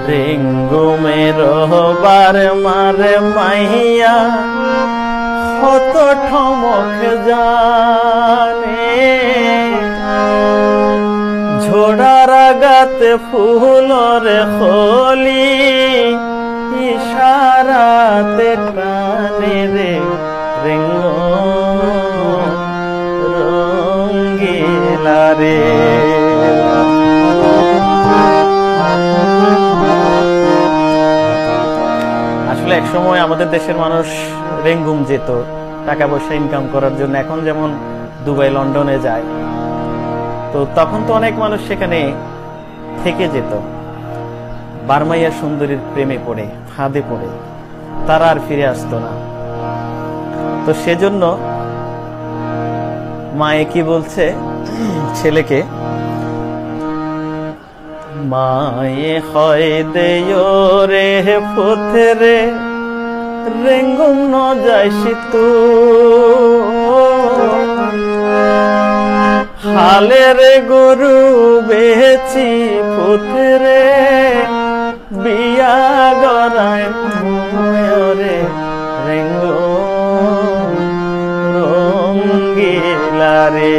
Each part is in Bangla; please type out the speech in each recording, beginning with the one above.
রেঙ্গুমের বার মারে মাইয়া কত ঠমক জানে, ঝোড়ার আগাতে ফুলর খলি ইশারাতে টানে রে রেঙ্গু রঙ্গিলা রে। আসলে এক সময় আমাদের দেশের মানুষ রেঙ্গুম যেত টাকা পয়সা ইনকাম করার জন্য, এখন যেমন দুবাই লন্ডনে যায়, তো তখন তো অনেক মানুষ সেখানে থেকে যেত। বার্মাইয়া সুন্দরীর প্রেমে পড়ে ফাঁদে পড়ে তারা আর ফিরে আসতো না। তো সেজন্য মায়ে কি বলছে ছেলেকে, মায়ে হয় দেয় রে পথে রে রেঙ্গুম ন যাইসি তু, হালের গরু বেচি পথে রে বিয়া গড়ায় রে রেঙ্গুম রঙ্গিলা রে।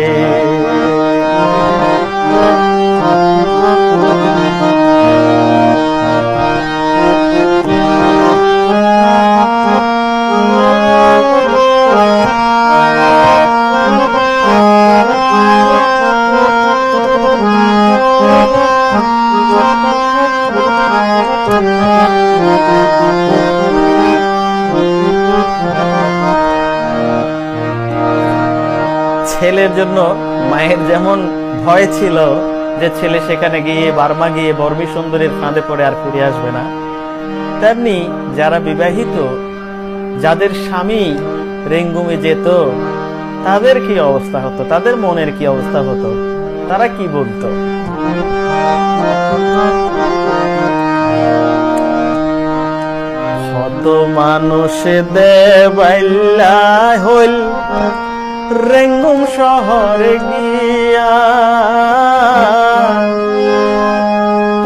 ছেলের জন্য মায়ের যেমন ভয় ছিল যে ছেলে সেখানে গিয়ে বার্মা গিয়ে বর্মী সুন্দরীর ফাঁদে পড়ে আর ফিরে আসবে না, তেমনি যারা বিবাহিত যাদের স্বামী রেঙ্গুমে যেত তাদের কি অবস্থা হতো, তাদের মনের কি অবস্থা হতো, তারা কি বলতো। কত মানুষ দেবাইল্লা হইল রেঙ্গুম শহরে গিয়া,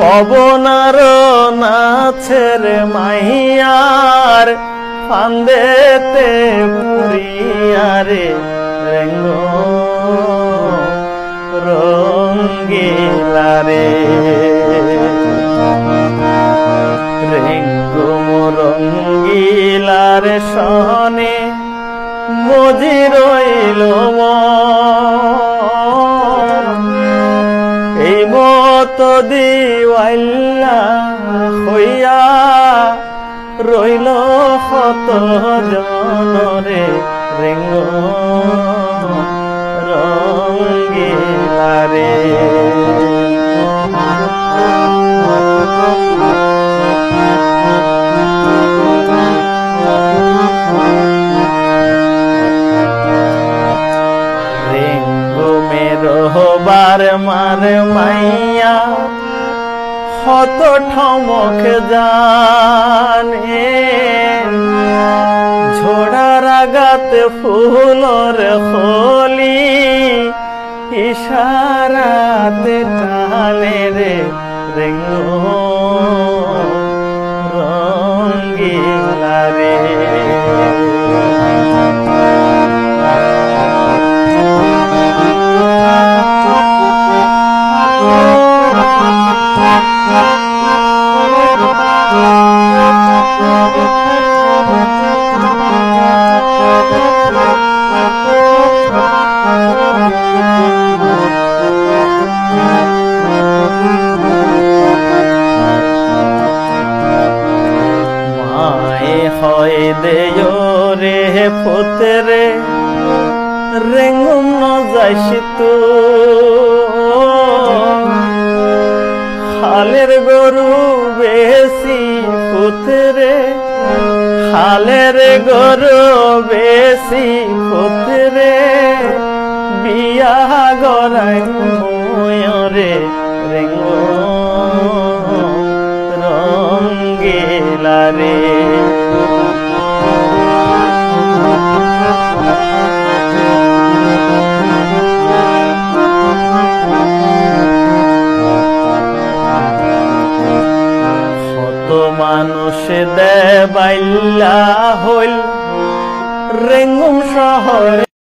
পবনার নাচের মাইয়ার ফান্দেতে পুরিয়া রে রেঙ্গুম রঙ্গিলা রে। রেঙ্গুম রঙ্গিলার সনে মজি রইল এই মত দিওয়াইল্লা হইয়া রইল কত জনরে রেঙ্গুম রঙ্গিলা রে। বার মার মাইয়া কত ঠমক জানে, ঝোড়ার আগাতে ফুলর খলি ইশারাতে টানে রে রেঙ্গুম রঙ্গিলা রে। হয় দেয় রে পথে রে রেঙ্গুম ন যাইসি তু, হালের গরু বেশি পথে রে, হালের গরু বেশি পথে রে বিয়া গড়াই ময়ূরে রেঙ্গুম রঙ্গিলা রে। কত মানুষ দেবাইল্লা হইল রেঙ্গুম শহরে।